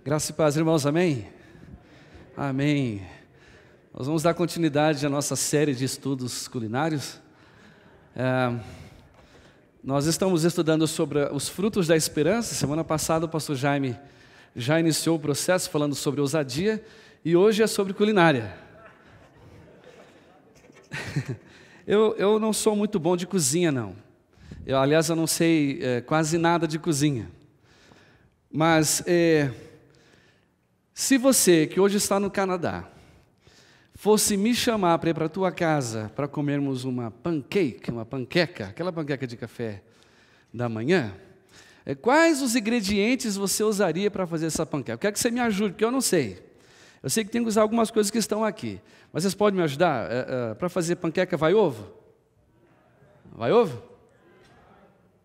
Graça e paz, irmãos, amém? Amém. Nós vamos dar continuidade à nossa série de estudos culinários. Nós estamos estudando sobre os frutos da esperança. Semana passada o pastor Jaime já iniciou o processo falando sobre ousadia e hoje é sobre culinária. Eu não sou muito bom de cozinha, não. Aliás, eu não sei quase nada de cozinha. Mas se você, que hoje está no Canadá, fosse me chamar para ir para a tua casa para comermos uma panqueca, aquela panqueca de café da manhã, quais os ingredientes você usaria para fazer essa panqueca? Eu quero que você me ajude, porque eu não sei. Eu sei que tem que usar algumas coisas que estão aqui. Mas vocês podem me ajudar? Para fazer panqueca, vai ovo? Vai ovo?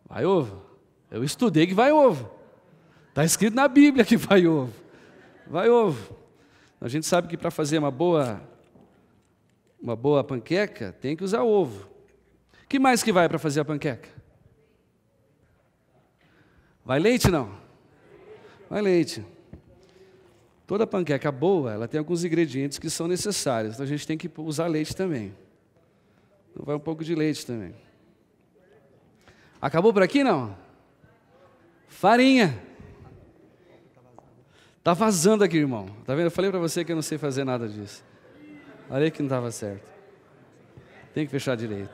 Vai ovo. Eu estudei que vai ovo. Está escrito na Bíblia que vai ovo. Vai ovo. A gente sabe que para fazer uma boa panqueca, tem que usar ovo. O que mais que vai para fazer a panqueca? Vai leite, não? Vai leite. Toda panqueca boa, ela tem alguns ingredientes que são necessários. Então a gente tem que usar leite também. Então vai um pouco de leite também. Acabou por aqui, não? Farinha. Está vazando aqui, irmão. Está vendo? Eu falei para você que eu não sei fazer nada disso. Olha aí que não estava certo. Tem que fechar direito.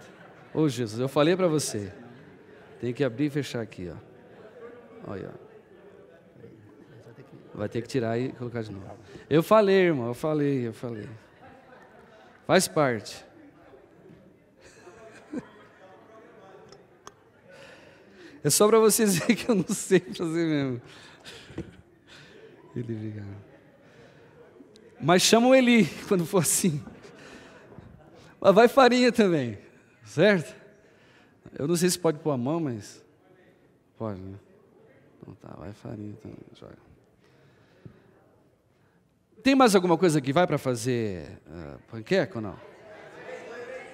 Ô Jesus, eu falei para você. Tem que abrir e fechar aqui, ó. Olha. Vai ter que tirar e colocar de novo. Eu falei, irmão, eu falei. Faz parte. É só para você dizer que eu não sei fazer mesmo. Mas chama o Eli quando for assim. Mas vai farinha também, certo? Eu não sei se pode pôr a mão, mas pode, né? Então tá, vai farinha também. Joga. Tem mais alguma coisa que vai para fazer panqueca ou não?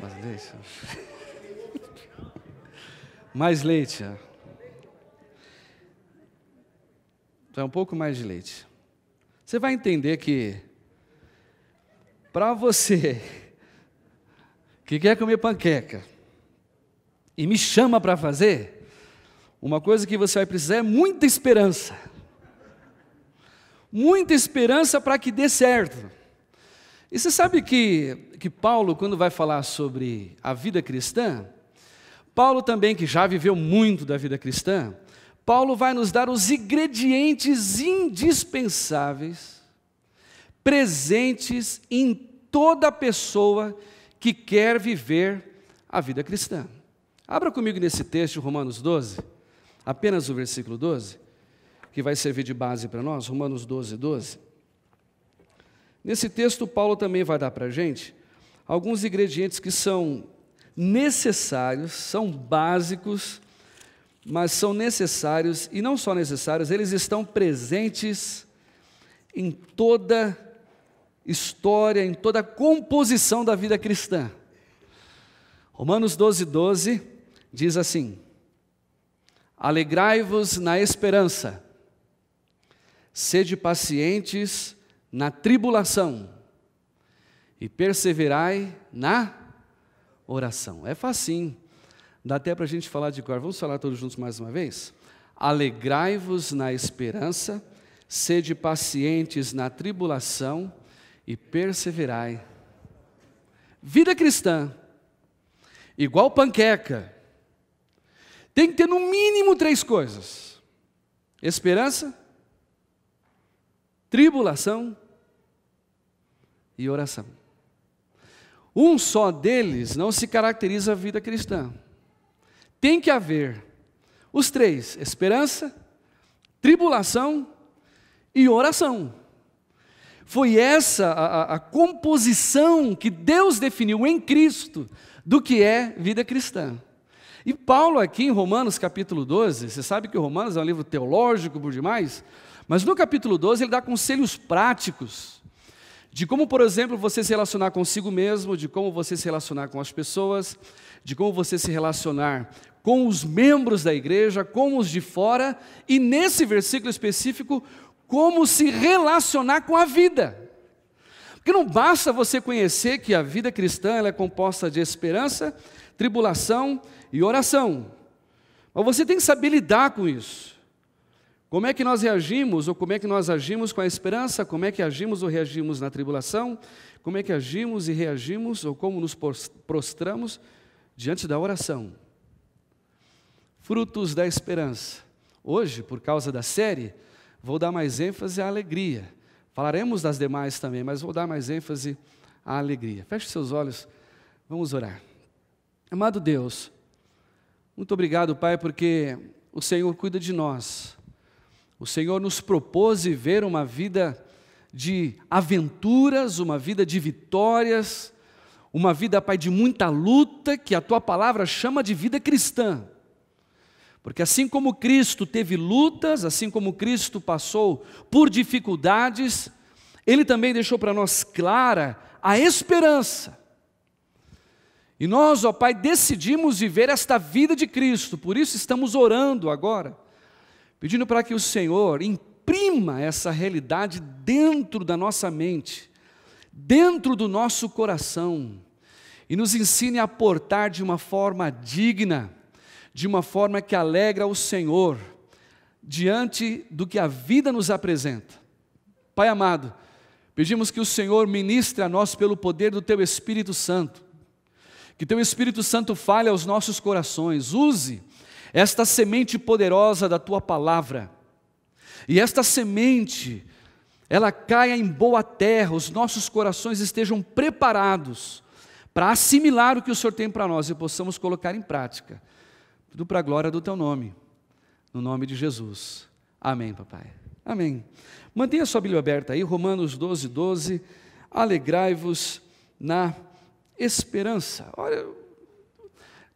Mais leite? Mais leite, ó. Então, um pouco mais de leite. Você vai entender que, para você que quer comer panqueca e me chama para fazer, uma coisa que você vai precisar é muita esperança. Muita esperança para que dê certo. E você sabe que Paulo, quando vai falar sobre a vida cristã, Paulo também, que já viveu muito da vida cristã, Paulo vai nos dar os ingredientes indispensáveis, presentes em toda pessoa que quer viver a vida cristã. Abra comigo nesse texto, Romanos 12, apenas o versículo 12, que vai servir de base para nós, Romanos 12, 12. Nesse texto, Paulo também vai dar para a gente alguns ingredientes que são necessários, são básicos, mas são necessários, e não só necessários, eles estão presentes em toda história, em toda composição da vida cristã. Romanos 12, 12 diz assim: alegrai-vos na esperança, sede pacientes na tribulação e perseverai na oração. É facinho. Dá até para a gente falar de cor. Vamos falar todos juntos mais uma vez? Alegrai-vos na esperança, sede pacientes na tribulação e perseverai. Vida cristã, igual panqueca, tem que ter no mínimo 3 coisas: esperança, tribulação e oração. Um só deles não se caracteriza a vida cristã. Tem que haver os 3, esperança, tribulação e oração. Foi essa a composição que Deus definiu em Cristo do que é vida cristã. E Paulo aqui em Romanos capítulo 12, você sabe que Romanos é um livro teológico por demais, mas no capítulo 12 ele dá conselhos práticos de como, por exemplo, você se relacionar consigo mesmo, de como você se relacionar com as pessoas, de como você se relacionar com os membros da igreja, com os de fora, e nesse versículo específico, como se relacionar com a vida. Porque não basta você conhecer que a vida cristã ela é composta de esperança, tribulação e oração. Mas você tem que saber lidar com isso. Como é que nós reagimos, ou como é que nós agimos com a esperança? Como é que agimos ou reagimos na tribulação? Como é que agimos e reagimos, ou como nos prostramos diante da oração? Frutos da esperança. Hoje, por causa da série, vou dar mais ênfase à alegria. Falaremos das demais também, mas vou dar mais ênfase à alegria. Feche seus olhos, vamos orar. Amado Deus, muito obrigado, Pai, porque o Senhor cuida de nós. O Senhor nos propôs viver uma vida de aventuras, uma vida de vitórias, uma vida, Pai, de muita luta, que a Tua palavra chama de vida cristã. Porque assim como Cristo teve lutas, assim como Cristo passou por dificuldades, Ele também deixou para nós clara a esperança. E nós, ó Pai, decidimos viver esta vida de Cristo, por isso estamos orando agora, pedindo para que o Senhor imprima essa realidade dentro da nossa mente, dentro do nosso coração, e nos ensine a portar de uma forma digna, de uma forma que alegra o Senhor, diante do que a vida nos apresenta. Pai amado, pedimos que o Senhor ministre a nós pelo poder do Teu Espírito Santo, que Teu Espírito Santo fale aos nossos corações, use esta semente poderosa da Tua palavra, e esta semente, ela caia em boa terra, os nossos corações estejam preparados para assimilar o que o Senhor tem para nós e possamos colocar em prática, tudo para a glória do Teu nome, no nome de Jesus. Amém, papai. Amém. Mantenha a sua Bíblia aberta aí, Romanos 12, 12. Alegrai-vos na esperança. Olha,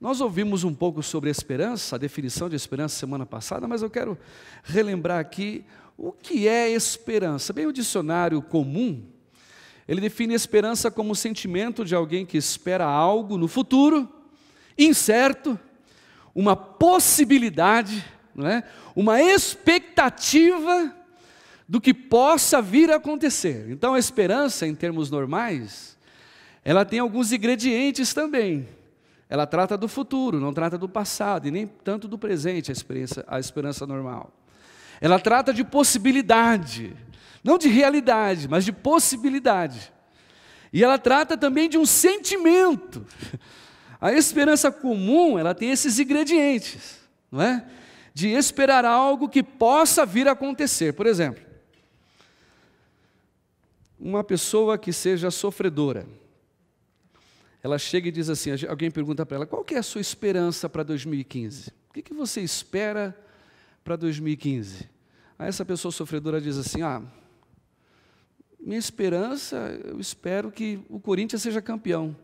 nós ouvimos um pouco sobre esperança, a definição de esperança semana passada, mas eu quero relembrar aqui o que é esperança. Bem, o dicionário comum, ele define esperança como o sentimento de alguém que espera algo no futuro, incerto, uma possibilidade, não é? Uma expectativa do que possa vir a acontecer. Então a esperança, em termos normais, ela tem alguns ingredientes também. Ela trata do futuro, não trata do passado, e nem tanto do presente, a esperança normal. Ela trata de possibilidade, não de realidade, mas de possibilidade. E ela trata também de um sentimento. A esperança comum, ela tem esses ingredientes, não é? De esperar algo que possa vir a acontecer. Por exemplo, uma pessoa que seja sofredora, ela chega e diz assim, alguém pergunta para ela, qual que é a sua esperança para 2015? O que você espera para 2015? Aí essa pessoa sofredora diz assim, minha esperança, eu espero que o Corinthians seja campeão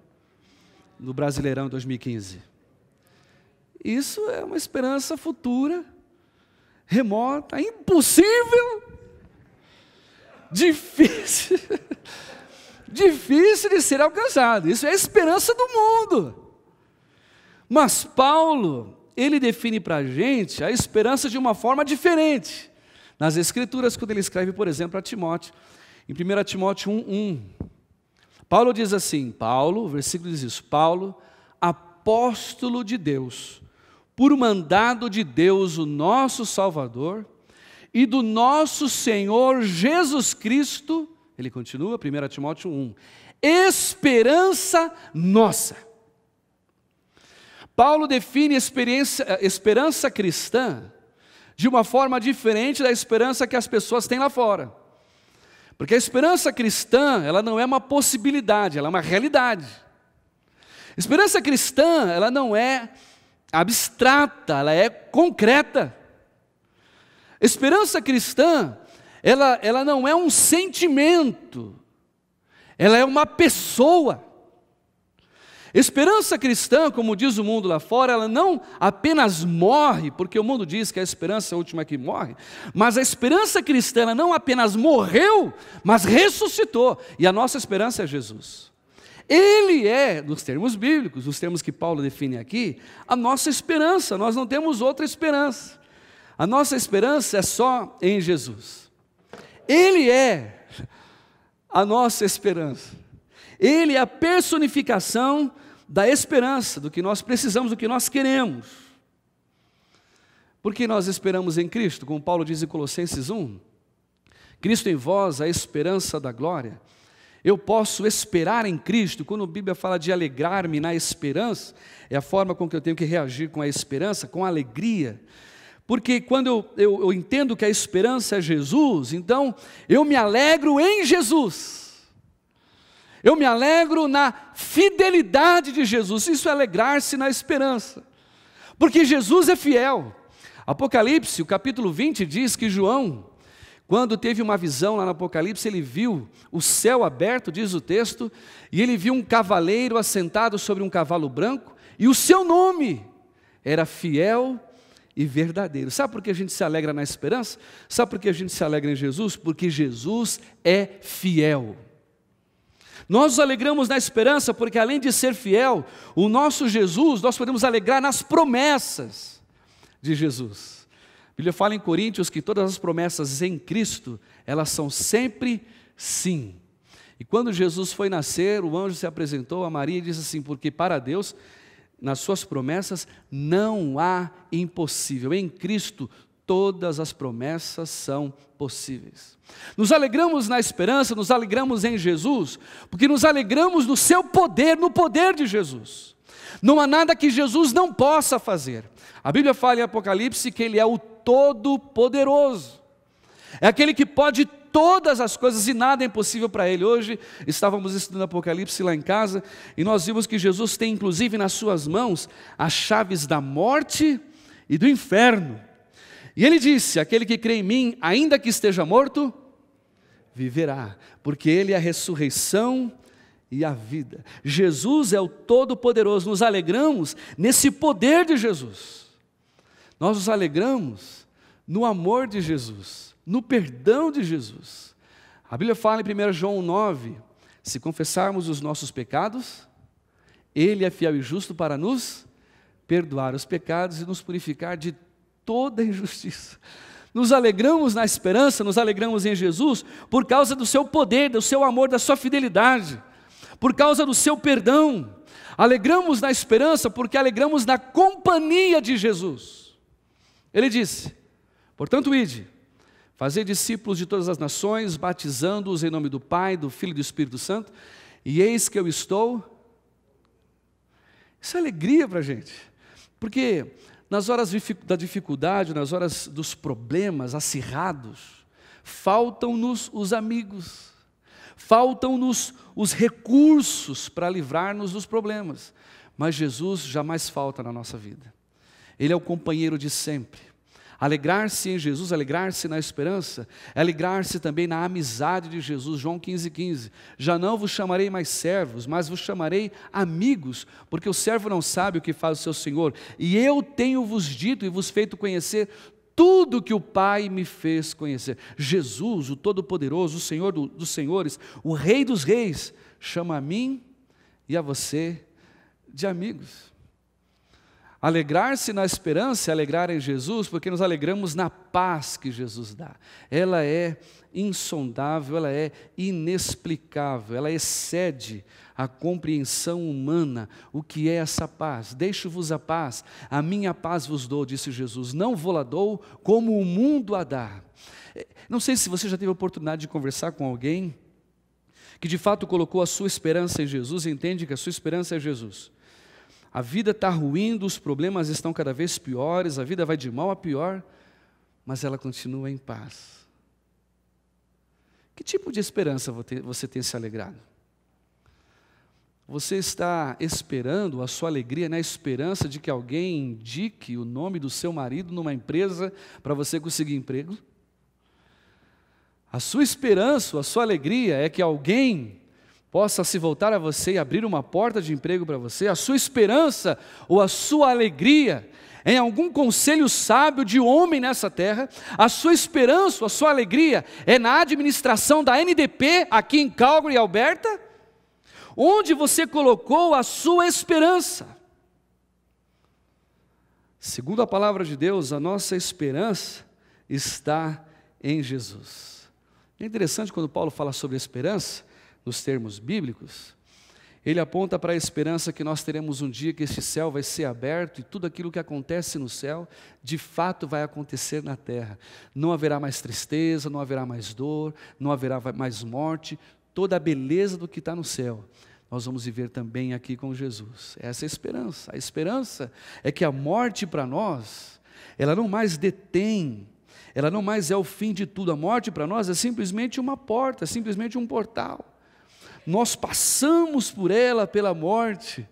no Brasileirão 2015. Isso é uma esperança futura, remota, impossível, difícil, difícil de ser alcançado. Isso é a esperança do mundo. Mas Paulo, ele define para a gente a esperança de uma forma diferente. Nas Escrituras, quando ele escreve, por exemplo, a Timóteo, em 1 Timóteo 1:1, Paulo diz assim, o versículo diz isso, Paulo, apóstolo de Deus, por mandado de Deus, o nosso Salvador, e do nosso Senhor Jesus Cristo, ele continua, 1 Timóteo 1, esperança nossa. Paulo define esperança cristã de uma forma diferente da esperança que as pessoas têm lá fora. Porque a esperança cristã, ela não é uma possibilidade, ela é uma realidade. Esperança cristã, ela não é abstrata, ela é concreta. Esperança cristã, ela não é um sentimento, ela é uma pessoa. Esperança cristã, como diz o mundo lá fora, ela não apenas morre, porque o mundo diz que a esperança é a última que morre, mas a esperança cristã ela não apenas morreu, mas ressuscitou, e a nossa esperança é Jesus. Ele é, nos termos bíblicos, os termos que Paulo define aqui, a nossa esperança, nós não temos outra esperança. A nossa esperança é só em Jesus. Ele é a nossa esperança. Ele é a personificação da esperança, do que nós precisamos, do que nós queremos. Porque nós esperamos em Cristo, como Paulo diz em Colossenses 1, Cristo em vós, a esperança da glória. Eu posso esperar em Cristo. Quando a Bíblia fala de alegrar-me na esperança, é a forma com que eu tenho que reagir com a esperança, com alegria. Porque quando eu entendo que a esperança é Jesus, então eu me alegro em Jesus. Eu me alegro na fidelidade de Jesus. Isso é alegrar-se na esperança. Porque Jesus é fiel. Apocalipse, o capítulo 20, diz que João, quando teve uma visão lá no Apocalipse, ele viu o céu aberto, diz o texto, e ele viu um cavaleiro assentado sobre um cavalo branco, e o seu nome era Fiel e Verdadeiro. Sabe por que a gente se alegra na esperança? Sabe por que a gente se alegra em Jesus? Porque Jesus é fiel. Nós nos alegramos na esperança porque, além de ser fiel, o nosso Jesus, nós podemos alegrar nas promessas de Jesus. A Bíblia fala em Coríntios que todas as promessas em Cristo, elas são sempre sim. E quando Jesus foi nascer, o anjo se apresentou a Maria e disse assim, porque para Deus, nas suas promessas, não há impossível. Em Cristo, todas as promessas são possíveis. Nos alegramos na esperança, nos alegramos em Jesus, porque nos alegramos no seu poder, no poder de Jesus. Não há nada que Jesus não possa fazer. A Bíblia fala em Apocalipse que Ele é o Todo-Poderoso. É aquele que pode todas as coisas e nada é impossível para Ele. Hoje estávamos estudando Apocalipse lá em casa e nós vimos que Jesus tem inclusive nas suas mãos as chaves da morte e do inferno. E Ele disse, aquele que crê em mim, ainda que esteja morto, viverá, porque Ele é a ressurreição e a vida. Jesus é o Todo-Poderoso. Nos alegramos nesse poder de Jesus. Nós nos alegramos no amor de Jesus, no perdão de Jesus. A Bíblia fala em 1 João 9, se confessarmos os nossos pecados, Ele é fiel e justo para nos perdoar os pecados e nos purificar de toda injustiça. Nos alegramos na esperança, nos alegramos em Jesus, por causa do seu poder, do seu amor, da sua fidelidade, por causa do seu perdão. Alegramos na esperança, porque alegramos na companhia de Jesus. Ele disse, portanto, ide, fazei discípulos de todas as nações, batizando-os em nome do Pai, do Filho e do Espírito Santo, e eis que eu estou. Isso é alegria para a gente, porque nas horas da dificuldade, nas horas dos problemas acirrados, faltam-nos os amigos, faltam-nos os recursos para livrar-nos dos problemas, mas Jesus jamais falta na nossa vida. Ele é o companheiro de sempre. Alegrar-se em Jesus, alegrar-se na esperança, é alegrar-se também na amizade de Jesus. João 15,15. Já não vos chamarei mais servos, mas vos chamarei amigos, porque o servo não sabe o que faz o seu senhor. E eu tenho-vos dito e vos feito conhecer tudo que o Pai me fez conhecer. Jesus, o Todo-Poderoso, o Senhor dos senhores, o Rei dos reis, chama a mim e a você de amigos. Alegrar-se na esperança é alegrar em Jesus, porque nos alegramos na paz que Jesus dá. Ela é insondável, ela é inexplicável, ela excede a compreensão humana. O que é essa paz? Deixo-vos a paz, a minha paz vos dou, disse Jesus. Não vou-la dou como o mundo a dá. Não sei se você já teve a oportunidade de conversar com alguém que de fato colocou a sua esperança em Jesus e entende que a sua esperança é Jesus. A vida está ruindo, os problemas estão cada vez piores, a vida vai de mal a pior, mas ela continua em paz. Que tipo de esperança você tem se alegrado? Você está esperando a sua alegria na esperança de que alguém indique o nome do seu marido numa empresa para você conseguir emprego? A sua esperança, a sua alegria é que alguém possa se voltar a você e abrir uma porta de emprego para você? A sua esperança ou a sua alegria em algum conselho sábio de homem nessa terra? A sua esperança ou a sua alegria é na administração da NDP aqui em Calgary, Alberta? Onde você colocou a sua esperança? Segundo a palavra de Deus, a nossa esperança está em Jesus. É interessante quando Paulo fala sobre esperança, nos termos bíblicos, ele aponta para a esperança que nós teremos um dia que este céu vai ser aberto e tudo aquilo que acontece no céu, de fato vai acontecer na terra. Não haverá mais tristeza, não haverá mais dor, não haverá mais morte, toda a beleza do que está no céu nós vamos viver também aqui com Jesus. Essa é a esperança. A esperança é que a morte para nós, ela não mais detém, ela não mais é o fim de tudo. A morte para nós é simplesmente uma porta, é simplesmente um portal. Nós passamos por ela, pela morte,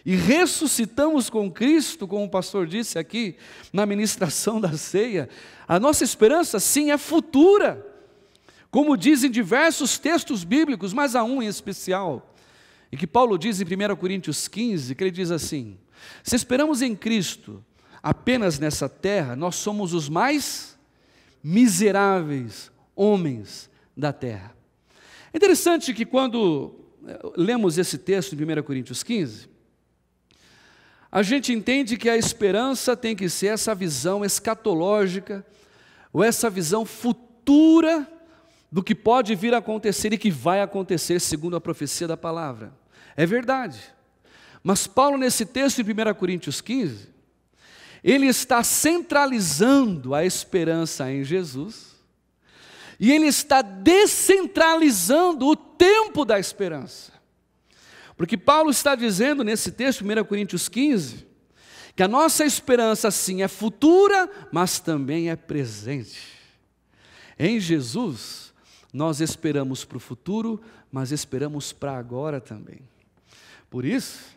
e ressuscitamos com Cristo, como o pastor disse aqui, na ministração da ceia. A nossa esperança, sim, é futura, como dizem diversos textos bíblicos, mas há um em especial, e que Paulo diz em 1 Coríntios 15, que ele diz assim: se esperamos em Cristo apenas nessa terra, nós somos os mais miseráveis homens da terra. É interessante que quando lemos esse texto em 1 Coríntios 15, a gente entende que a esperança tem que ser essa visão escatológica, ou essa visão futura do que pode vir a acontecer e que vai acontecer segundo a profecia da palavra. É verdade. Mas Paulo, nesse texto em 1 Coríntios 15, ele está centralizando a esperança em Jesus, e ele está descentralizando o tempo da esperança. Porque Paulo está dizendo nesse texto, 1 Coríntios 15, que a nossa esperança sim é futura, mas também é presente. Em Jesus, nós esperamos para o futuro, mas esperamos para agora também. Por isso,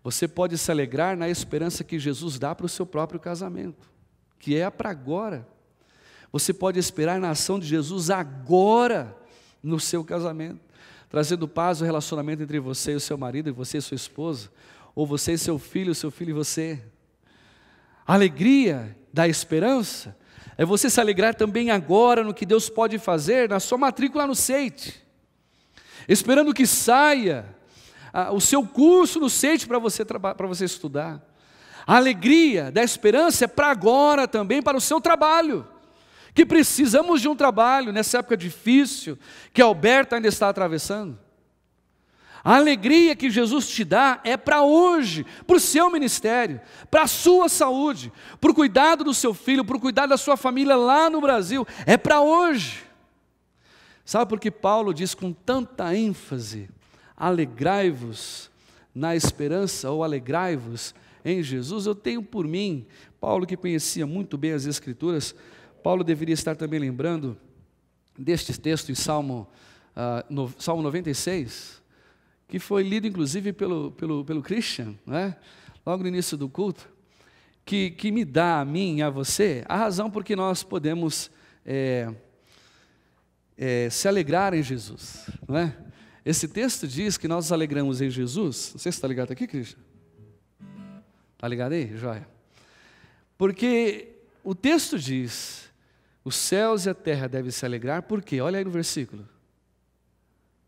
você pode se alegrar na esperança que Jesus dá para o seu próprio casamento, que é para agora. Você pode esperar na ação de Jesus agora no seu casamento, trazendo paz ao relacionamento entre você e o seu marido, e você e sua esposa, ou você e seu filho e você. A alegria da esperança é você se alegrar também agora no que Deus pode fazer na sua matrícula no SEIT, esperando que saia o seu curso no SEIT para você estudar. A alegria da esperança é para agora também, para o seu trabalho, que precisamos de um trabalho nessa época difícil que Alberto ainda está atravessando. A alegria que Jesus te dá é para hoje, para o seu ministério, para a sua saúde, para o cuidado do seu filho, para o cuidado da sua família lá no Brasil, é para hoje. Sabe por que Paulo diz com tanta ênfase: alegrai-vos na esperança, ou alegrai-vos em Jesus? Eu tenho por mim, Paulo, que conhecia muito bem as Escrituras, Paulo deveria estar também lembrando deste texto em Salmo 96, que foi lido inclusive pelo Christian, né? Logo no início do culto, que me dá a mim e a você a razão por que nós podemos se alegrar em Jesus, não é? Esse texto diz que nós nos alegramos em Jesus. Não sei se está ligado aqui, Christian. Está ligado aí? Joia. Porque o texto diz: os céus e a terra devem se alegrar. Por quê? Olha aí no versículo.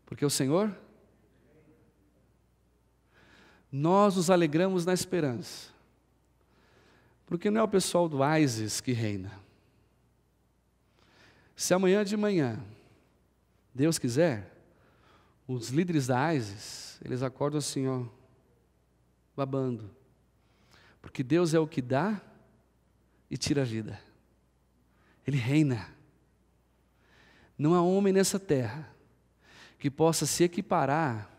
Porque o Senhor... Nós nos alegramos na esperança. Porque não é o pessoal do ISIS que reina. Se amanhã de manhã, Deus quiser, os líderes da ISIS, eles acordam assim, ó, babando. Porque Deus é o que dá e tira a vida. Ele reina. Não há homem nessa terra que possa se equiparar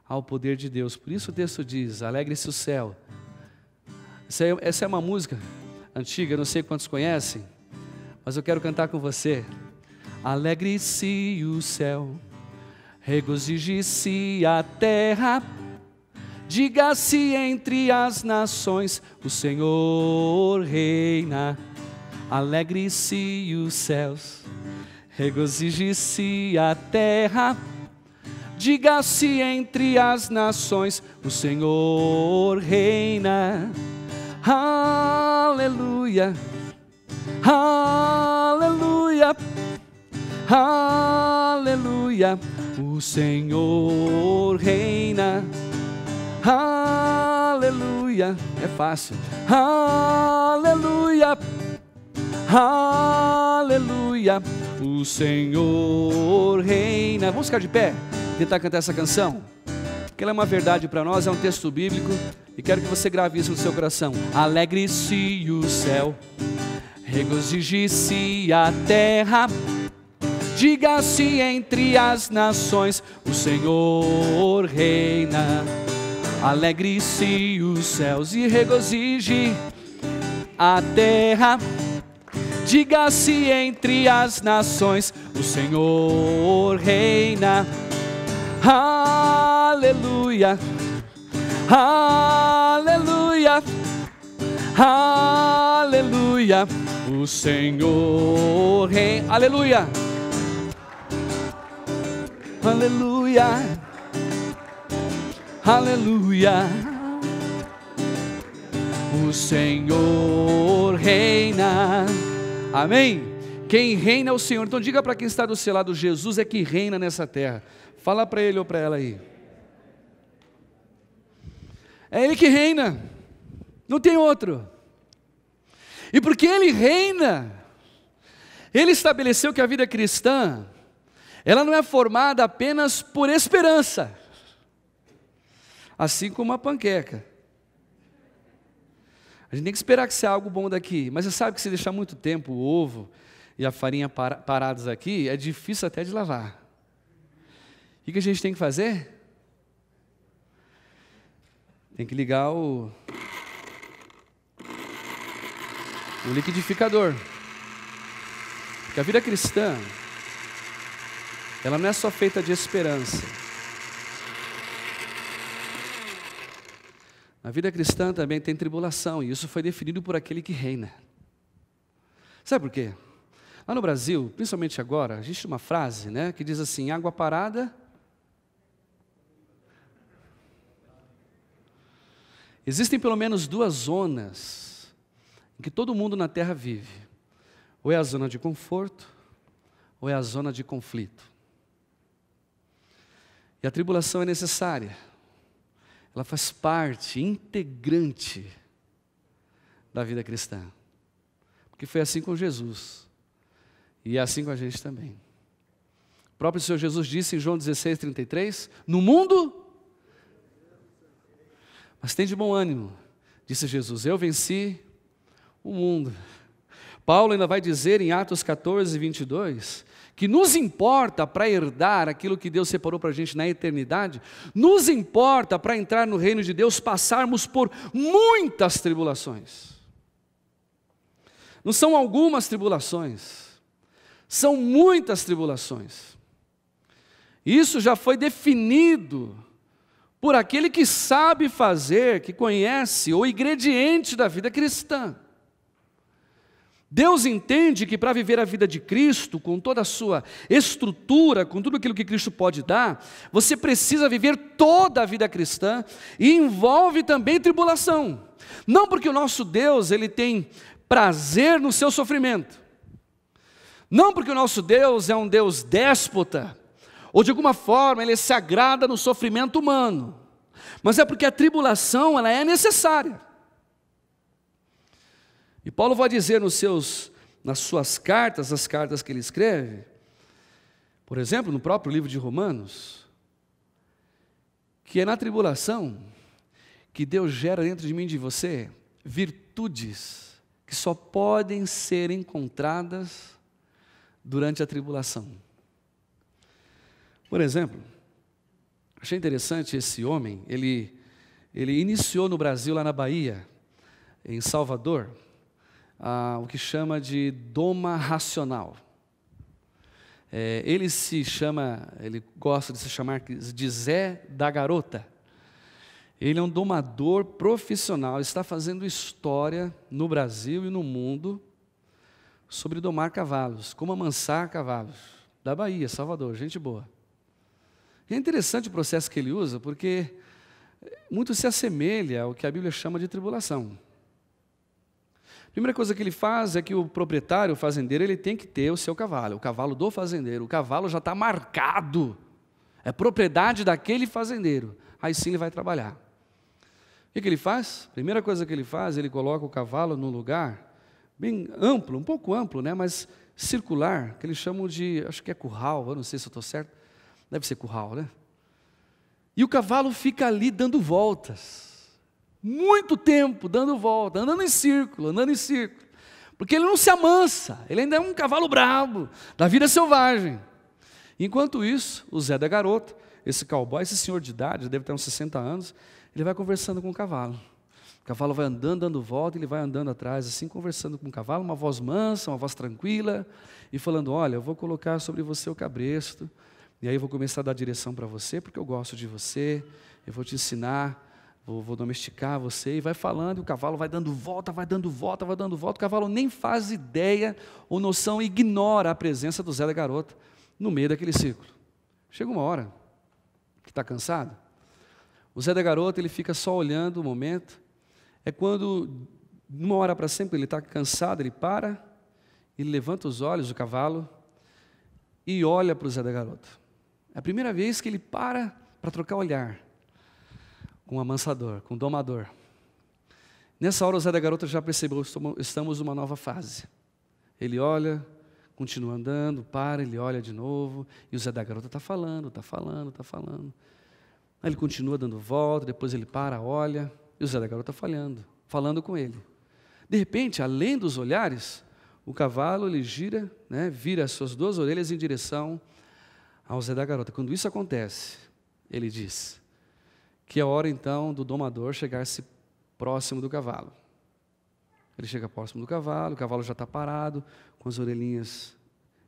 ao poder de Deus. Por isso o texto diz: alegre-se o céu. Essa é uma música antiga, não sei quantos conhecem, mas eu quero cantar com você. Alegre-se o céu, regozije-se a terra, diga-se entre as nações: o Senhor reina. Alegre-se os céus, regozije-se a terra, diga-se entre as nações: o Senhor reina. Aleluia, aleluia, aleluia, o Senhor reina. Aleluia, é fácil. Aleluia, aleluia, o Senhor reina. Vamos ficar de pé, tentar cantar essa canção, porque ela é uma verdade para nós, é um texto bíblico, e quero que você grave isso no seu coração. Alegre-se o céu, regozije-se a terra, diga-se entre as nações, o Senhor reina. Alegre-se os céus e regozije a terra, diga-se entre as nações, o Senhor reina. Aleluia, aleluia, aleluia, o Senhor reina. Aleluia, aleluia, aleluia, o Senhor reina. Amém? Quem reina é o Senhor. Então diga para quem está do seu lado: Jesus é que reina nessa terra. Fala para ele ou para ela aí. É Ele que reina, não tem outro. E porque Ele reina, Ele estabeleceu que a vida cristã, ela não é formada apenas por esperança, assim como a panqueca. A gente tem que esperar que saia algo bom daqui, mas você sabe que se deixar muito tempo o ovo e a farinha parados aqui, é difícil até de lavar. O que a gente tem que fazer? Tem que ligar o liquidificador. Porque a vida cristã, ela não é só feita de esperança. A vida cristã também tem tribulação, e isso foi definido por aquele que reina. Sabe por quê? Lá no Brasil, principalmente agora, existe uma frase, né, que diz assim: água parada. Existem pelo menos duas zonas em que todo mundo na terra vive. Ou é a zona de conforto, ou é a zona de conflito. E a tribulação é necessária. Ela faz parte integrante da vida cristã. Porque foi assim com Jesus. E é assim com a gente também. O próprio Senhor Jesus disse em João 16:33, no mundo, mas tem de bom ânimo, disse Jesus, eu venci o mundo. Paulo ainda vai dizer em Atos 14:22, que nos importa para herdar aquilo que Deus separou para a gente na eternidade, nos importa para entrar no reino de Deus, passarmos por muitas tribulações. Não são algumas tribulações, são muitas tribulações. Isso já foi definido por aquele que sabe fazer, que conhece o ingrediente da vida cristã. Deus entende que para viver a vida de Cristo, com toda a sua estrutura, com tudo aquilo que Cristo pode dar, você precisa viver toda a vida cristã, e envolve também tribulação. Não porque o nosso Deus, Ele tem prazer no seu sofrimento. Não porque o nosso Deus é um Deus déspota, ou de alguma forma Ele se agrada no sofrimento humano. Mas é porque a tribulação, ela é necessária. E Paulo vai dizer nas suas cartas, as cartas que ele escreve, por exemplo, no próprio livro de Romanos, que é na tribulação que Deus gera dentro de mim e de você virtudes que só podem ser encontradas durante a tribulação. Por exemplo, achei interessante esse homem, ele iniciou no Brasil, lá na Bahia, em Salvador, o que chama de doma racional. Ele gosta de se chamar de Zé da Garota. Ele é um domador profissional, está fazendo história no Brasil e no mundo sobre domar cavalos, como amansar cavalos, da Bahia, Salvador, gente boa. E é interessante o processo que ele usa, porque muito se assemelha ao que a Bíblia chama de tribulação. A primeira coisa que ele faz é que o proprietário, o fazendeiro, ele tem que ter o seu cavalo, o cavalo do fazendeiro. O cavalo já está marcado, é propriedade daquele fazendeiro. Aí sim ele vai trabalhar. O que ele faz? A primeira coisa que ele faz, ele coloca o cavalo no lugar bem amplo, um pouco amplo, né? Mas circular, que eles chamam de, acho que é curral, eu não sei se eu estou certo, deve ser curral, né? E o cavalo fica ali dando voltas, muito tempo dando volta, andando em círculo, porque ele não se amansa, ele ainda é um cavalo bravo, da vida selvagem. Enquanto isso, o Zé da Garota, esse cowboy, esse senhor de idade, deve ter uns 60 anos, ele vai conversando com o cavalo. O cavalo vai andando, dando volta, ele vai andando atrás, assim, conversando com o cavalo, uma voz mansa, uma voz tranquila, e falando, olha, eu vou colocar sobre você o cabresto, e aí eu vou começar a dar direção para você, porque eu gosto de você, eu vou te ensinar, vou domesticar você, e vai falando, e o cavalo vai dando volta, o cavalo nem faz ideia ou noção, ignora a presença do Zé da Garota no meio daquele círculo. Chega uma hora que está cansado, o Zé da Garota, ele fica só olhando o momento, é quando, numa hora para sempre, ele está cansado, ele para, ele levanta os olhos, o cavalo, e olha para o Zé da Garota. É a primeira vez que ele para trocar olhar com o amansador, com o domador. Nessa hora o Zé da Garota já percebeu, estamos numa nova fase. Ele olha, continua andando, para, ele olha de novo, e o Zé da Garota está falando. Aí ele continua dando volta, depois ele para, olha, e o Zé da Garota falando com ele. De repente, além dos olhares, o cavalo ele gira, né, vira as suas duas orelhas em direção ao Zé da Garota. Quando isso acontece, ele diz que é hora então do domador chegar-se próximo do cavalo. Ele chega próximo do cavalo, o cavalo já está parado, com as orelhinhas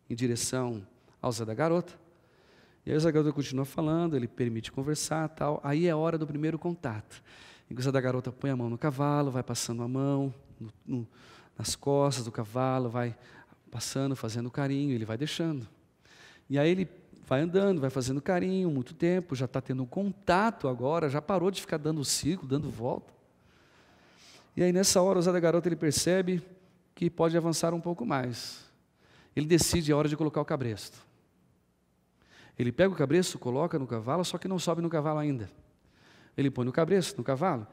em direção ao Zé da Garota. E aí o Zé da Garota continua falando, ele permite conversar, tal. Aí é hora do primeiro contato. E o Zé da Garota põe a mão no cavalo, vai passando a mão nas costas do cavalo, vai passando, fazendo carinho, ele vai deixando. E aí ele vai andando, vai fazendo carinho, muito tempo, já está tendo contato agora, já parou de ficar dando círculo, dando volta. E aí nessa hora o Zé da Garota ele percebe que pode avançar um pouco mais. Ele decide a hora de colocar o cabresto. Ele pega o cabresto, coloca no cavalo, só que não sobe no cavalo ainda. Ele põe no cabresto, no cavalo,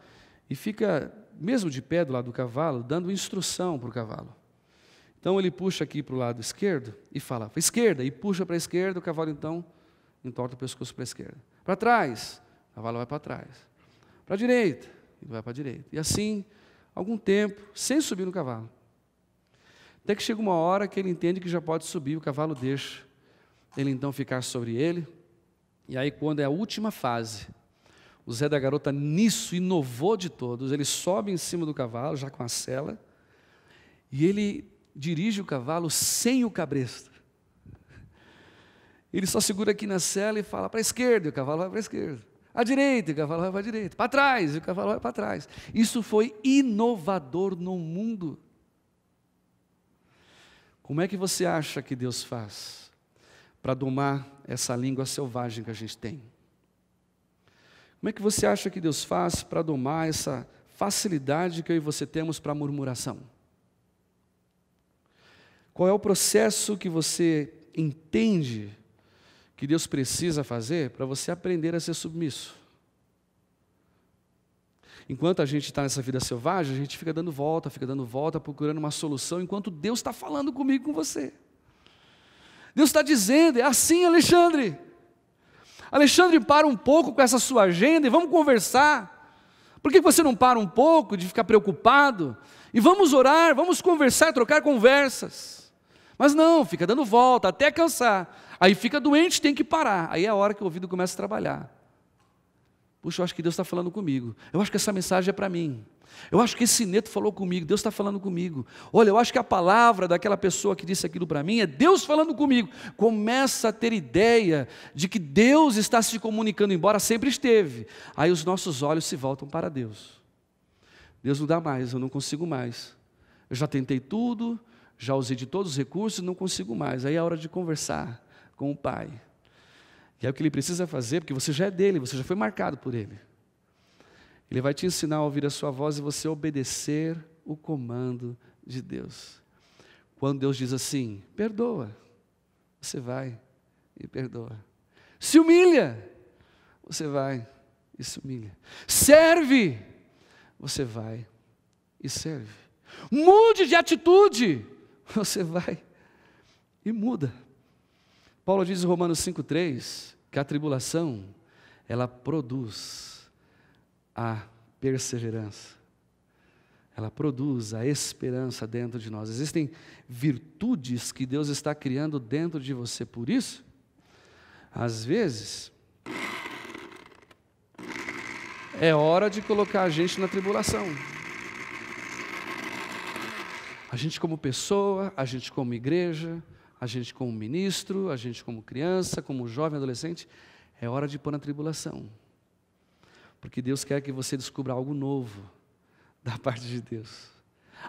e fica, mesmo de pé do lado do cavalo, dando instrução para o cavalo. Então ele puxa aqui para o lado esquerdo e fala, para a esquerda, e puxa para a esquerda, o cavalo então entorta o pescoço para a esquerda. Para trás, o cavalo vai para trás. Para a direita, ele vai para a direita. E assim, algum tempo, sem subir no cavalo. Até que chega uma hora que ele entende que já pode subir, o cavalo deixa ele então ficar sobre ele. E aí quando é a última fase, o Zé da Garota nisso inovou de todos, ele sobe em cima do cavalo, já com a sela, e ele dirige o cavalo sem o cabresto. Ele só segura aqui na sela e fala para a esquerda, e o cavalo vai para a esquerda. À direita, e o cavalo vai para a direita. Para trás, e o cavalo vai para trás. Isso foi inovador no mundo. Como é que você acha que Deus faz para domar essa língua selvagem que a gente tem? Como é que você acha que Deus faz para domar essa facilidade que eu e você temos para a murmuração? Qual é o processo que você entende que Deus precisa fazer para você aprender a ser submisso? Enquanto a gente está nessa vida selvagem, a gente fica dando volta, procurando uma solução, enquanto Deus está falando comigo, com você. Deus está dizendo, é assim, Alexandre. Alexandre, para um pouco com essa sua agenda e vamos conversar. Por que você não para um pouco de ficar preocupado? E vamos orar, vamos conversar, trocar conversas. Mas não, fica dando volta até cansar. Aí fica doente, tem que parar. Aí é a hora que o ouvido começa a trabalhar. Puxa, eu acho que Deus está falando comigo. Eu acho que essa mensagem é para mim. Eu acho que esse neto falou comigo, Deus está falando comigo. Olha, eu acho que a palavra daquela pessoa que disse aquilo para mim é Deus falando comigo. Começa a ter ideia de que Deus está se comunicando, embora sempre esteve. Aí os nossos olhos se voltam para Deus. Deus não dá mais, eu não consigo mais. Eu já tentei tudo, já usei de todos os recursos, não consigo mais. Aí é a hora de conversar com o Pai. E é o que Ele precisa fazer, porque você já é dele, você já foi marcado por Ele. Ele vai te ensinar a ouvir a sua voz e você obedecer o comando de Deus. Quando Deus diz assim, perdoa, você vai e perdoa. Se humilha, você vai e se humilha. Serve, você vai e serve. Mude de atitude. Você vai e muda. Paulo diz em Romanos 5,3 que a tribulação, ela produz a perseverança. Ela produz a esperança dentro de nós. Existem virtudes que Deus está criando dentro de você. Por isso, às vezes, é hora de colocar a gente na tribulação. A gente como pessoa, a gente como igreja, a gente como ministro, a gente como criança, como jovem, adolescente, é hora de pôr na tribulação. Porque Deus quer que você descubra algo novo da parte de Deus.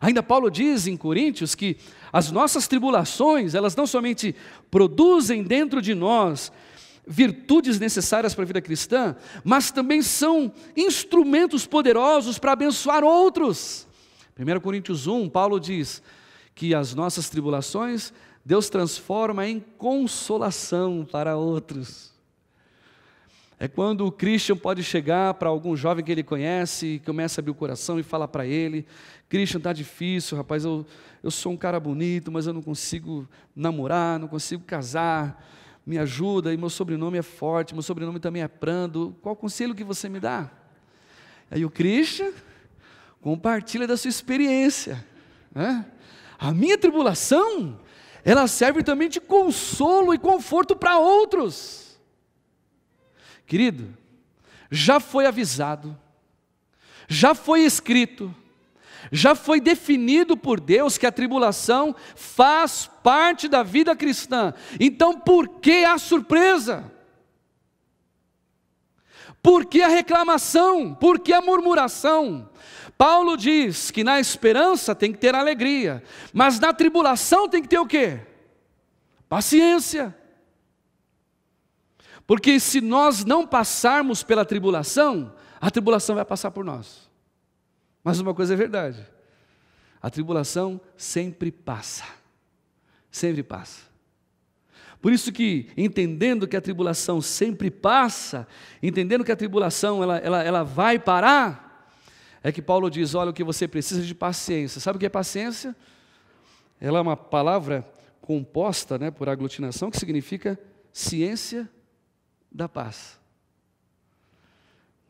Ainda Paulo diz em Coríntios que as nossas tribulações, elas não somente produzem dentro de nós virtudes necessárias para a vida cristã, mas também são instrumentos poderosos para abençoar outros. 1 Coríntios 1, Paulo diz que as nossas tribulações, Deus transforma em consolação para outros. É quando o Christian pode chegar para algum jovem que ele conhece, e começa a abrir o coração e falar para ele: Christian, está difícil, rapaz, eu sou um cara bonito, mas eu não consigo namorar, não consigo casar, me ajuda, e meu sobrenome é forte, meu sobrenome também é Prando, qual conselho que você me dá? Aí o Christian compartilha da sua experiência, né? A minha tribulação, ela serve também de consolo e conforto para outros. Querido, já foi avisado, já foi escrito, já foi definido por Deus que a tribulação faz parte da vida cristã. Então por que a surpresa? Por que a reclamação? Por que a murmuração? Paulo diz que na esperança tem que ter alegria, mas na tribulação tem que ter o quê? Paciência. Porque se nós não passarmos pela tribulação, a tribulação vai passar por nós. Mas uma coisa é verdade, a tribulação sempre passa, sempre passa. Por isso que, entendendo que a tribulação sempre passa, entendendo que a tribulação ela vai parar, é que Paulo diz: olha, o que você precisa de paciência. Sabe o que é paciência? Ela é uma palavra composta, né, por aglutinação, que significa ciência da paz.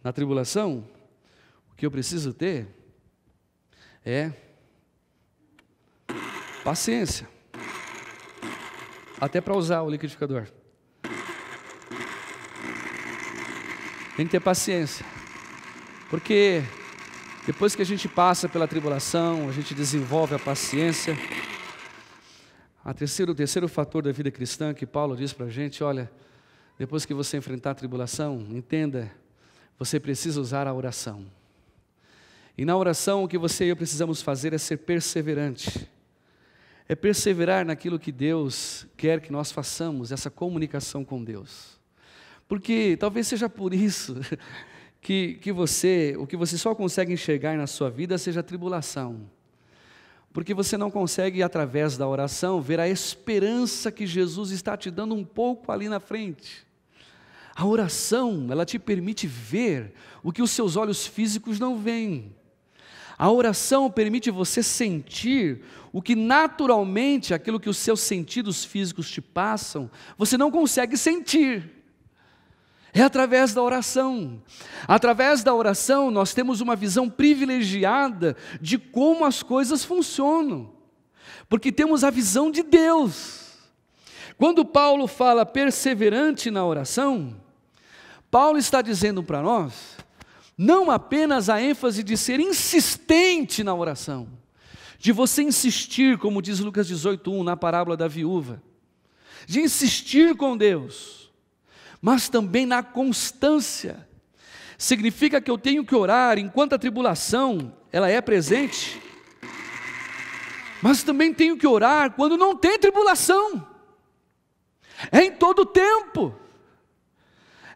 Na tribulação, o que eu preciso ter é paciência, até para usar o liquidificador. Tem que ter paciência, porque depois que a gente passa pela tribulação, a gente desenvolve a paciência. O terceiro fator da vida cristã que Paulo diz para a gente: olha, depois que você enfrentar a tribulação, entenda, você precisa usar a oração. E na oração o que você e eu precisamos fazer é ser perseverante. É perseverar naquilo que Deus quer que nós façamos, essa comunicação com Deus. Porque talvez seja por isso que o que você só consegue enxergar na sua vida seja a tribulação. Porque você não consegue, através da oração, ver a esperança que Jesus está te dando um pouco ali na frente. A oração, ela te permite ver o que os seus olhos físicos não veem. A oração permite você sentir o que naturalmente, aquilo que os seus sentidos físicos te passam, você não consegue sentir. É através da oração. Através da oração, nós temos uma visão privilegiada de como as coisas funcionam, porque temos a visão de Deus. Quando Paulo fala perseverante na oração, Paulo está dizendo para nós, não apenas a ênfase de ser insistente na oração, de você insistir, como diz Lucas 18:1, na parábola da viúva, de insistir com Deus, mas também na constância. Significa que eu tenho que orar enquanto a tribulação ela é presente, mas também tenho que orar quando não tem tribulação. É em todo o tempo.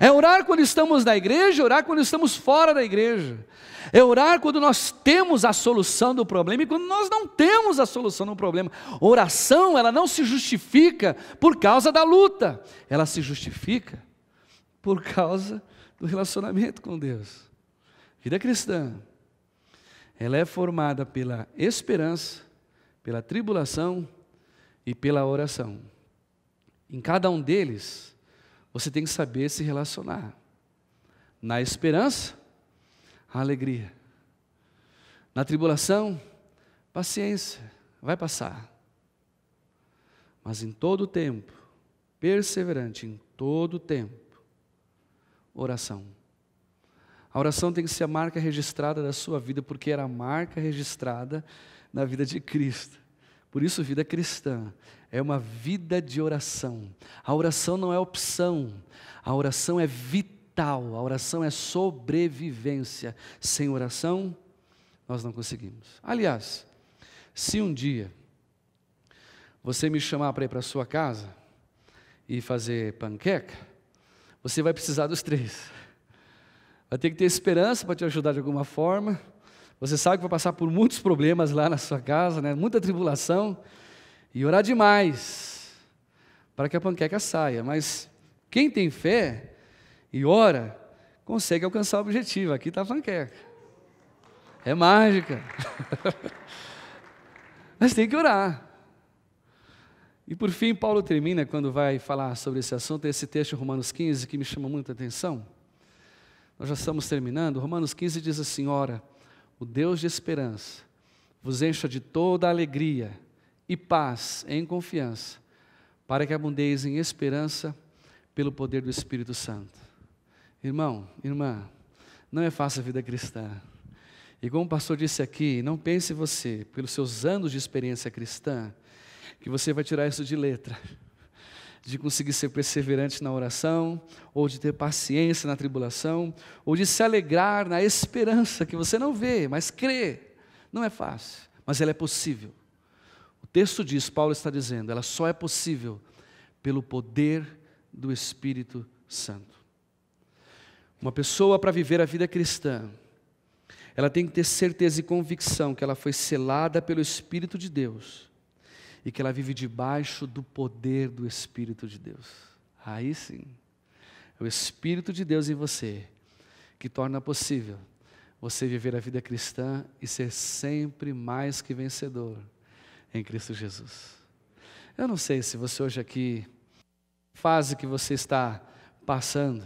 É orar quando estamos na igreja, orar quando estamos fora da igreja. É orar quando nós temos a solução do problema e quando nós não temos a solução do problema. Oração, ela não se justifica por causa da luta, ela se justifica por causa do relacionamento com Deus. Vida cristã Ela é formada pela esperança, pela tribulação e pela oração. Em cada um deles, você tem que saber se relacionar. Na esperança, a alegria. Na tribulação, paciência, vai passar. Mas em todo o tempo, perseverante em todo o tempo, oração. A oração tem que ser a marca registrada da sua vida, porque era a marca registrada na vida de Cristo. Por isso, vida cristã é uma vida de oração. A oração não é opção, a oração é vital, a oração é sobrevivência. Sem oração, nós não conseguimos. Aliás, se um dia você me chamar para ir para a sua casa e fazer panqueca, você vai precisar dos três. Vai ter que ter esperança para te ajudar de alguma forma. Você sabe que vai passar por muitos problemas lá na sua casa, né? Muita tribulação. E orar demais para que a panqueca saia. Mas quem tem fé e ora, consegue alcançar o objetivo. Aqui está a panqueca. É mágica. Mas tem que orar. E por fim, Paulo termina, quando vai falar sobre esse assunto, esse texto em Romanos 15, que me chama muita atenção. Nós já estamos terminando. Romanos 15 diz assim: ora, o Deus de esperança vos encha de toda alegria e paz em confiança, para que abundeis em esperança pelo poder do Espírito Santo. Irmão, irmã, não é fácil a vida cristã. E como o pastor disse aqui, não pense você, pelos seus anos de experiência cristã, que você vai tirar isso de letra, de conseguir ser perseverante na oração, ou de ter paciência na tribulação, ou de se alegrar na esperança que você não vê, mas crê. Não é fácil, mas ela é possível. O texto diz, Paulo está dizendo, ela só é possível pelo poder do Espírito Santo. Uma pessoa, para viver a vida cristã, ela tem que ter certeza e convicção que ela foi selada pelo Espírito de Deus e que ela vive debaixo do poder do Espírito de Deus. Aí sim, é o Espírito de Deus em você que torna possível você viver a vida cristã e ser sempre mais que vencedor em Cristo Jesus. Eu não sei se você hoje aqui, fase que você está passando,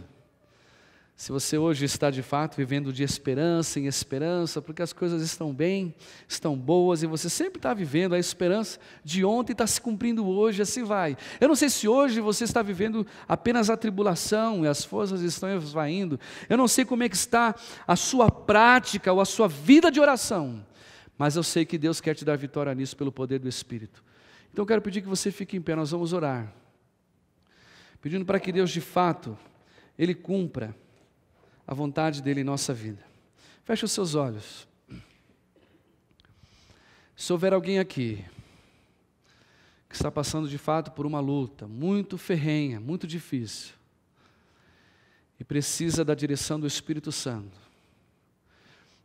se você hoje está de fato vivendo de esperança em esperança, porque as coisas estão bem, estão boas, e você sempre está vivendo a esperança de ontem, está se cumprindo hoje, assim vai. Eu não sei se hoje você está vivendo apenas a tribulação e as forças estão esvaindo. Eu não sei como é que está a sua prática ou a sua vida de oração, mas eu sei que Deus quer te dar vitória nisso pelo poder do Espírito. Então eu quero pedir que você fique em pé, nós vamos orar, pedindo para que Deus de fato, Ele cumpra a vontade dEle em nossa vida. Feche os seus olhos. Se houver alguém aqui que está passando de fato por uma luta muito ferrenha, muito difícil, e precisa da direção do Espírito Santo,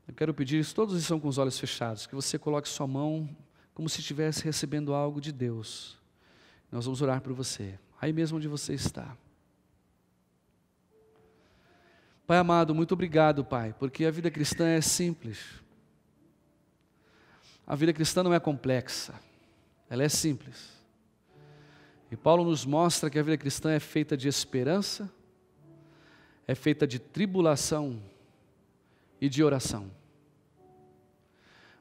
eu quero pedir, todos estão com os olhos fechados, que você coloque sua mão como se estivesse recebendo algo de Deus. Nós vamos orar por você, aí mesmo onde você está. Pai amado, muito obrigado, Pai, porque a vida cristã é simples. A vida cristã não é complexa, ela é simples. E Paulo nos mostra que a vida cristã é feita de esperança, é feita de tribulação e de oração.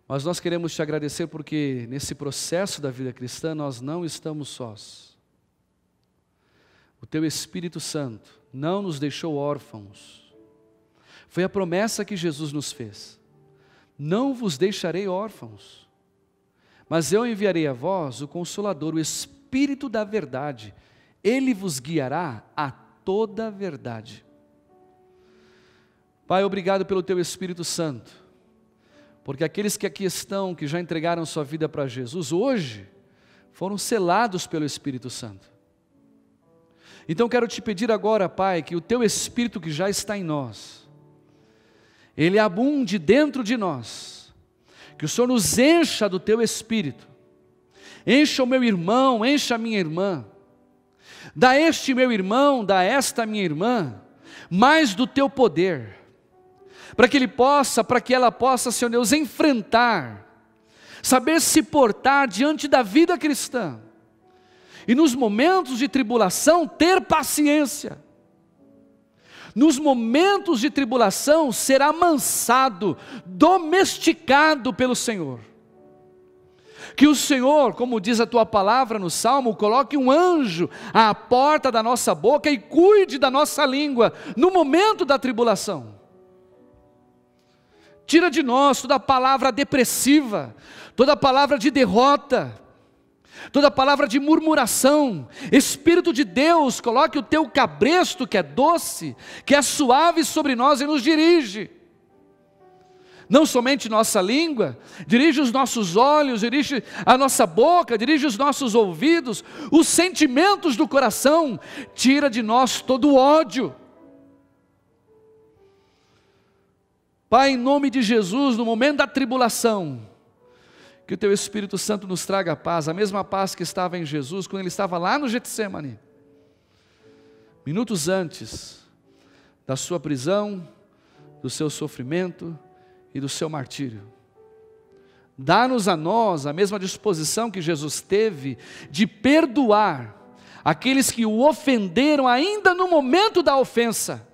Mas nós queremos te agradecer porque nesse processo da vida cristã nós não estamos sós. O Teu Espírito Santo não nos deixou órfãos. Foi a promessa que Jesus nos fez: não vos deixarei órfãos, mas eu enviarei a vós o Consolador, o Espírito da verdade. Ele vos guiará a toda a verdade. Pai, obrigado pelo Teu Espírito Santo, porque aqueles que aqui estão, que já entregaram sua vida para Jesus, hoje foram selados pelo Espírito Santo. Então quero te pedir agora, Pai, que o Teu Espírito que já está em nós, Ele abunde dentro de nós, que o Senhor nos encha do Teu Espírito, encha o meu irmão, encha a minha irmã, dá a este meu irmão, dá a esta minha irmã, mais do Teu poder, para que ela possa, Senhor Deus, enfrentar, saber se portar diante da vida cristã, e nos momentos de tribulação ter paciência, nos momentos de tribulação ser amansado, domesticado pelo Senhor. Que o Senhor, como diz a tua palavra no Salmo, coloque um anjo à porta da nossa boca e cuide da nossa língua no momento da tribulação. Tira de nós toda palavra depressiva, toda palavra de derrota, toda palavra de murmuração. Espírito de Deus, coloque o teu cabresto, que é doce, que é suave sobre nós, e nos dirige. Não somente nossa língua, dirige os nossos olhos, dirige a nossa boca, dirige os nossos ouvidos, os sentimentos do coração. Tira de nós todo o ódio. Pai, em nome de Jesus, no momento da tribulação, que o teu Espírito Santo nos traga a paz, a mesma paz que estava em Jesus, quando ele estava lá no Getsemane, minutos antes da sua prisão, do seu sofrimento e do seu martírio. Dá-nos a nós a mesma disposição que Jesus teve de perdoar aqueles que o ofenderam ainda no momento da ofensa.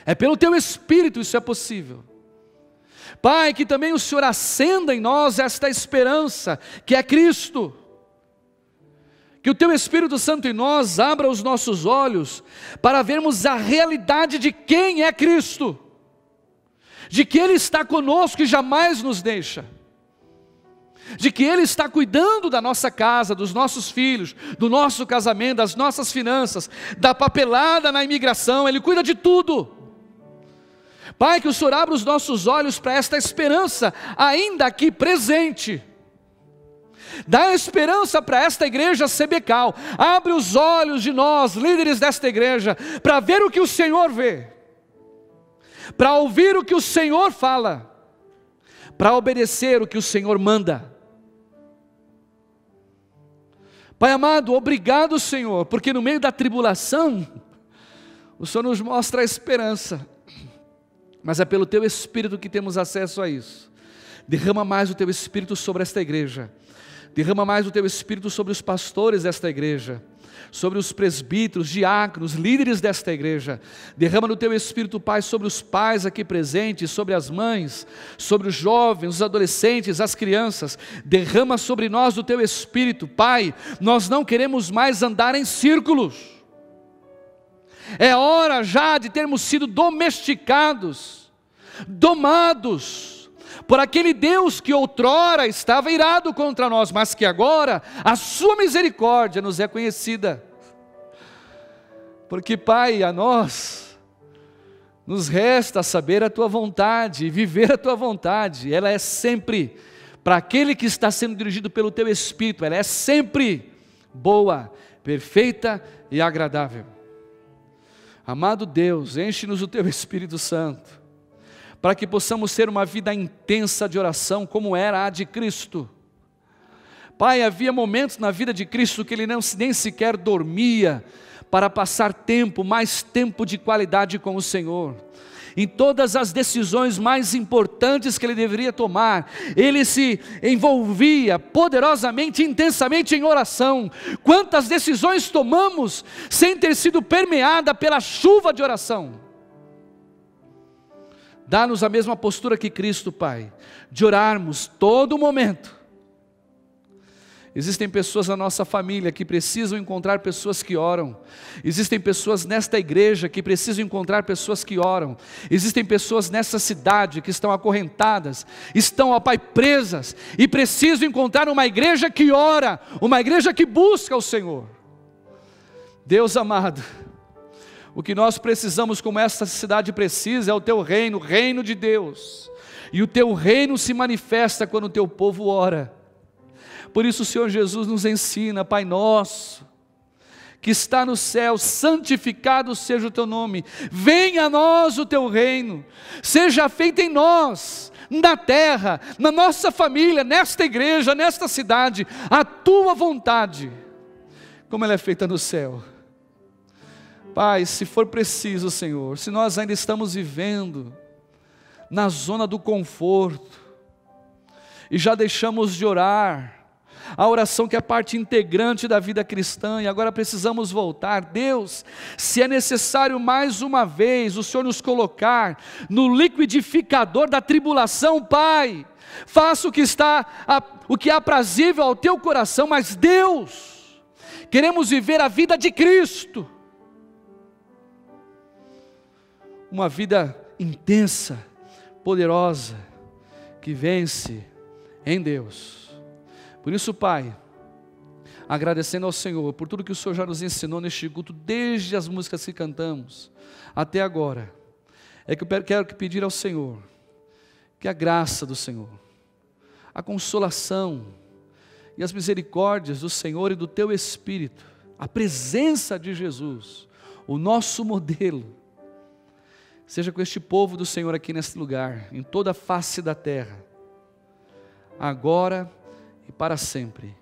É pelo teu Espírito isso é possível. Pai, que também o Senhor acenda em nós esta esperança, que é Cristo. Que o teu Espírito Santo em nós abra os nossos olhos, para vermos a realidade de quem é Cristo. De que Ele está conosco e jamais nos deixa. De que Ele está cuidando da nossa casa, dos nossos filhos, do nosso casamento, das nossas finanças, da papelada na imigração, Ele cuida de tudo. Pai, que o Senhor abra os nossos olhos para esta esperança, ainda aqui presente. Dá esperança para esta igreja sebecal. Abre os olhos de nós, líderes desta igreja, para ver o que o Senhor vê, para ouvir o que o Senhor fala, para obedecer o que o Senhor manda. Pai amado, obrigado, Senhor, porque no meio da tribulação, o Senhor nos mostra a esperança. Mas é pelo teu Espírito que temos acesso a isso. Derrama mais o teu Espírito sobre esta igreja. Derrama mais o teu Espírito sobre os pastores desta igreja, sobre os presbíteros, diáconos, líderes desta igreja. Derrama no teu Espírito, Pai, sobre os pais aqui presentes, sobre as mães, sobre os jovens, os adolescentes, as crianças. Derrama sobre nós o teu Espírito, Pai. Nós não queremos mais andar em círculos. É hora já de termos sido domesticados, domados, por aquele Deus que outrora estava irado contra nós, mas que agora a sua misericórdia nos é conhecida. Porque, Pai, a nós nos resta saber a tua vontade e viver a tua vontade. Ela é sempre, para aquele que está sendo dirigido pelo teu Espírito, ela é sempre boa, perfeita e agradável. Amado Deus, enche-nos o teu Espírito Santo, para que possamos ter uma vida intensa de oração, como era a de Cristo. Pai, havia momentos na vida de Cristo que Ele nem sequer dormia, para passar mais tempo de qualidade com o Senhor. Em todas as decisões mais importantes que Ele deveria tomar, Ele se envolvia poderosamente, intensamente em oração. Quantas decisões tomamos sem ter sido permeada pela chuva de oração? Dá-nos a mesma postura que Cristo, Pai, de orarmos todo momento. Existem pessoas na nossa família que precisam encontrar pessoas que oram. Existem pessoas nesta igreja que precisam encontrar pessoas que oram. Existem pessoas nessa cidade que estão acorrentadas, estão, ó Pai, presas, e precisam encontrar uma igreja que ora, uma igreja que busca o Senhor. Deus amado, o que nós precisamos, como esta cidade precisa, é o teu reino, o reino de Deus. E o teu reino se manifesta quando o teu povo ora. Por isso o Senhor Jesus nos ensina: Pai nosso, que está no céu, santificado seja o teu nome, venha a nós o teu reino, seja feito em nós, na terra, na nossa família, nesta igreja, nesta cidade, a tua vontade, como ela é feita no céu. Pai, se for preciso, Senhor, se nós ainda estamos vivendo na zona do conforto, e já deixamos de orar, a oração que é parte integrante da vida cristã, e agora precisamos voltar. Deus, se é necessário mais uma vez o Senhor nos colocar no liquidificador da tribulação, Pai, faça o que é aprazível ao teu coração, mas Deus, queremos viver a vida de Cristo, uma vida intensa, poderosa, que vence em Deus. Por isso, Pai, agradecendo ao Senhor por tudo que o Senhor já nos ensinou neste culto, desde as músicas que cantamos até agora, é que eu quero pedir ao Senhor que a graça do Senhor, a consolação e as misericórdias do Senhor e do Teu Espírito, a presença de Jesus, o nosso modelo, seja com este povo do Senhor aqui neste lugar, em toda a face da terra, agora e para sempre,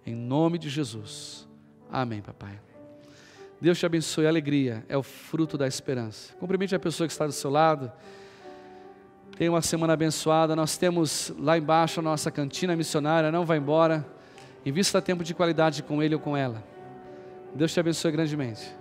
em nome de Jesus. Amém, papai. Deus te abençoe. A alegria é o fruto da esperança. Cumprimente a pessoa que está do seu lado. Tenha uma semana abençoada. Nós temos lá embaixo a nossa cantina missionária. Não vá embora. Invista tempo de qualidade com ele ou com ela. Deus te abençoe grandemente.